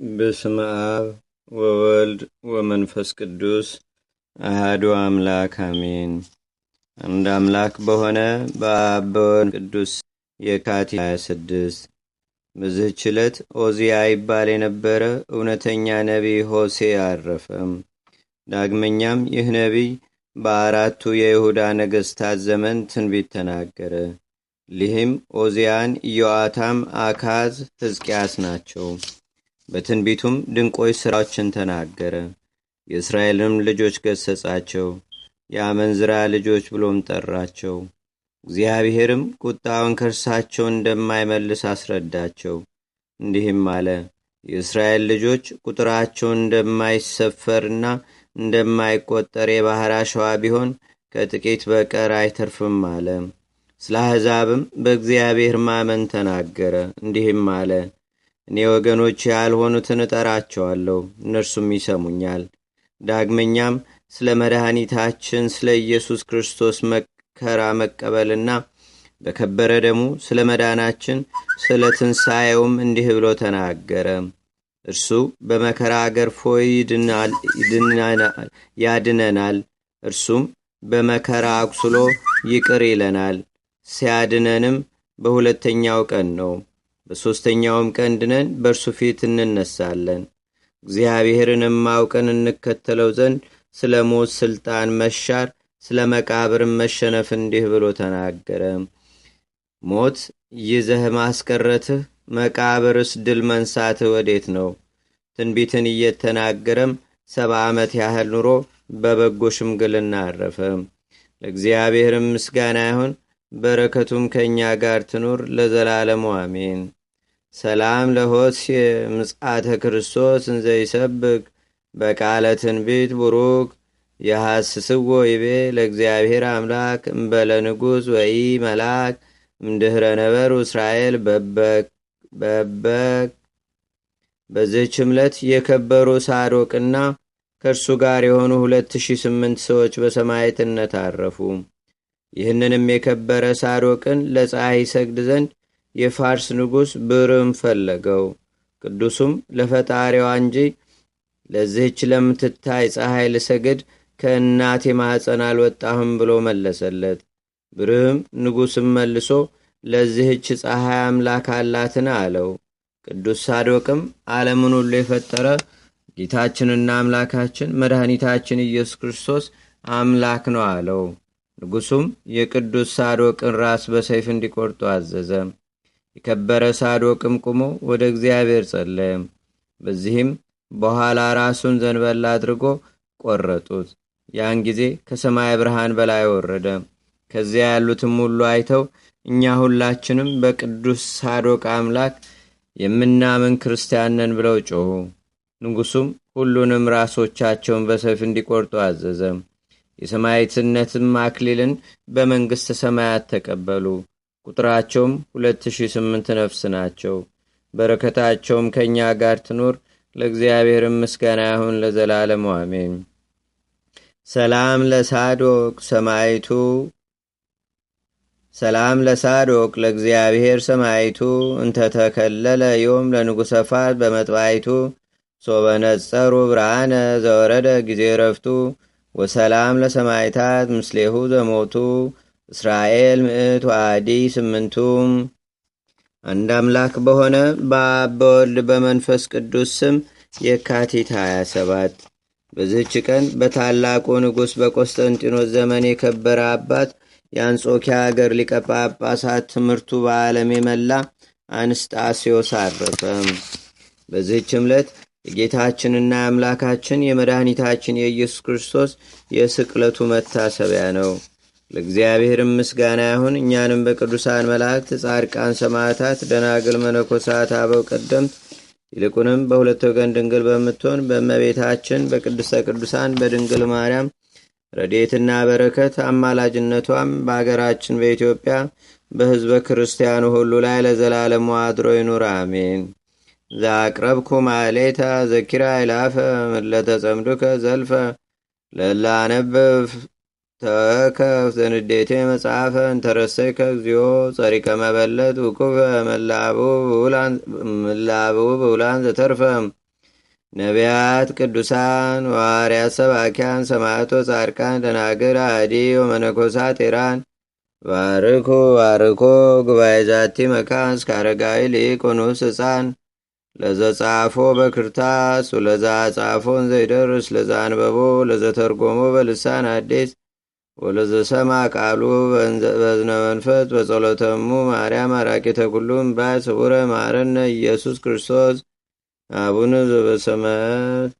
በስመ አብ ወወልድ ወመንፈስ ቅዱስ አሐዱ አምላክ አሜን። አንድ አምላክ በሆነ በአብ በወልድ ቅዱስ የካቲት 26 በዚህች ዕለት ኦዚያ ይባል የነበረ እውነተኛ ነቢይ ሆሴዕ አረፈ። ዳግመኛም ይህ ነቢይ በአራቱ የይሁዳ ነገሥታት ዘመን ትንቢት ተናገረ። ሊህም ኦዚያን፣ ኢዮአታም፣ አካዝ፣ ሕዝቅያስ ናቸው። በትንቢቱም ድንቆች ሥራዎችን ተናገረ። የእስራኤልንም ልጆች ገሰጻቸው፣ የአመንዝራ ልጆች ብሎም ጠራቸው። እግዚአብሔርም ቁጣውን ከእርሳቸው እንደማይመልስ አስረዳቸው። እንዲህም አለ፣ የእስራኤል ልጆች ቁጥራቸው እንደማይሰፈርና እንደማይቆጠር የባሕር አሸዋ ቢሆን ከጥቂት በቀር አይተርፍም አለ። ስለ አሕዛብም በእግዚአብሔር ማመን ተናገረ። እንዲህም አለ፣ እኔ ወገኖች ያልሆኑትን እጠራቸዋለሁ፣ እነርሱም ይሰሙኛል። ዳግመኛም ስለ መድኃኒታችን ስለ ኢየሱስ ክርስቶስ መከራ መቀበልና በከበረ ደሙ ስለ መዳናችን ስለ ትንሣኤውም እንዲህ ብሎ ተናገረ። እርሱ በመከራ ገርፎ ያድነናል። እርሱም በመከራ አቁስሎ ይቅር ይለናል። ሲያድነንም በሁለተኛው ቀን ነው። በሦስተኛውም ቀን ድነን በእርሱ ፊት እንነሳለን። እግዚአብሔርንም አውቀን እንከተለው ዘንድ ስለ ሞት ሥልጣን መሻር፣ ስለ መቃብርም መሸነፍ እንዲህ ብሎ ተናገረ። ሞት ይዘህ ማስቀረትህ፣ መቃብርስ ድል መንሳትህ ወዴት ነው? ትንቢትን እየተናገረም 70 ዓመት ያህል ኑሮ በበጎ ሽምግልና አረፈ። ለእግዚአብሔርም ምስጋና ይሁን፣ በረከቱም ከእኛ ጋር ትኑር ለዘላለሙ አሜን። ሰላም ለሆሴዕ ምጽአተ ክርስቶስ እንዘይሰብክ በቃለ ትንቢት ቡሩክ የሐስስዎ ይቤ ለእግዚአብሔር አምላክ እምበለ ንጉሥ ወኢ መልአክ እምድኅረ ነበሩ እስራኤል በበክ። በዚህች ዕለት የከበሩ ሳዶቅና ከእርሱ ጋር የሆኑ 2008 ሰዎች በሰማዕትነት አረፉ። ይህንንም የከበረ ሳዶቅን ለፀሐይ ይሰግድ ዘንድ የፋርስ ንጉሥ ብርም ፈለገው። ቅዱሱም ለፈጣሪዋ እንጂ ለዚህች ለምትታይ ፀሐይ ልሰግድ ከእናቴ ማኅፀን አልወጣሁም ብሎ መለሰለት። ብርህም ንጉሥም መልሶ ለዚህች ፀሐይ አምላክ አላትን አለው። ቅዱስ ሳዶቅም ዓለምን ሁሉ የፈጠረ ጌታችንና አምላካችን መድኃኒታችን ኢየሱስ ክርስቶስ አምላክ ነው አለው። ንጉሡም የቅዱስ ሳዶቅን ራስ በሰይፍ እንዲቆርጡ አዘዘ። የከበረ ሳዶቅም ቁሞ ወደ እግዚአብሔር ጸለየ። በዚህም በኋላ ራሱን ዘንበል አድርጎ ቆረጡት። ያን ጊዜ ከሰማይ ብርሃን በላይ ወረደ። ከዚያ ያሉትም ሁሉ አይተው እኛ ሁላችንም በቅዱስ ሳዶቅ አምላክ የምናምን ክርስቲያን ነን ብለው ጮኹ። ንጉሡም ሁሉንም ራሶቻቸውን በሰይፍ እንዲቆርጡ አዘዘ። የሰማዕትነትም አክሊልን በመንግሥተ ሰማያት ተቀበሉ። ቁጥራቸውም 2008 ነፍስ ናቸው። በረከታቸውም ከእኛ ጋር ትኑር ለእግዚአብሔር ምስጋና ይሁን ለዘላለሙ አሜን። ሰላም ለሳዶቅ ለእግዚአብሔር ሰማይቱ እንተተከለለ ዮም ለንጉሠ ፋርስ በመጥባይቱ ሶበነጸሩ ብርሃነ ዘወረደ ጊዜ ረፍቱ ወሰላም ለሰማይታት ምስሌሁ ዘሞቱ እስራኤል ምዕት ዋዲ 8። አንድ አምላክ በሆነ በአብ በወልድ በመንፈስ ቅዱስ ስም የካቲት 27 በዚህች ቀን በታላቁ ንጉሥ በቆስጠንጢኖስ ዘመን የከበረ አባት የአንጾኪያ አገር ሊቀ ጳጳሳት ትምህርቱ በዓለም የመላ አንስጣስዮስ አረፈ። በዚህች ዕለት የጌታችንና የአምላካችን የመድኃኒታችን የኢየሱስ ክርስቶስ የስቅለቱ መታሰቢያ ነው። ለእግዚአብሔርም ምስጋና ይሁን። እኛንም በቅዱሳን መላእክት፣ ጻድቃን፣ ሰማዕታት፣ ደናግል፣ መነኮሳት፣ አበው ቀደምት ይልቁንም በሁለት ወገን ድንግል በምትሆን በእመቤታችን በቅድስተ ቅዱሳን በድንግል ማርያም ረድኤትና በረከት አማላጅነቷም በአገራችን በኢትዮጵያ በሕዝበ ክርስቲያኑ ሁሉ ላይ ለዘላለሙ አድሮ ይኑር አሜን። ዛቅረብኩ ማሌታ ዘኪራ ይላፈ ለተጸምዱከ ዘልፈ ለላነብብ ተወከፍ ዘንዴቴ መጽሐፈ እንተረሰይከ እግዚኦ ጸሪከ መበለት ውቁበ መላቡ ብውላን ዘተርፈ ነቢያት፣ ቅዱሳን፣ ሐዋርያት፣ ሰባኪያን፣ ሰማዕቶ፣ ጻድቃን፣ ደናግል፣ አዲ ወመነኮሳት ኤራን ባርኩ ባርኮ ጉባኤ ዛቲ መካን እስከ አረጋዊ ሊቅ ወንኡስ ሕፃን ለዘጻፎ በክርታስ ወለዛ ጻፎን ዘይደርስ ለዛ አንበቦ ለዘተርጎሞ በልሳን አዲስ ወለዘሰማ ቃሉ በዝነ መንፈስ በጸሎተሙ ማርያም አራቂተ ኩሉም ባይ ስቡረ ማረነ ኢየሱስ ክርስቶስ አቡነ ዘበሰማያት